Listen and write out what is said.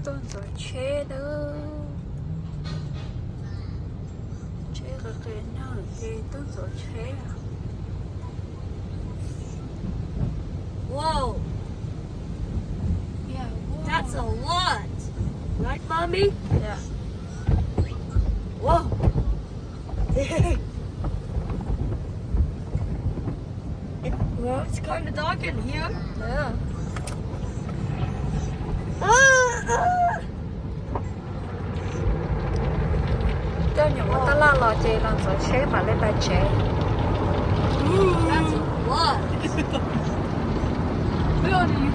动作切的，这个给那给动作切呀。Whoa, Yeah, that's a lot. Right, mommy? Yeah. Whoa. Well, it's kind of dark in here. Yeah. Cho những người ta la lò chè làm sao chế mà lên bài chế. That's a lot. Leon, you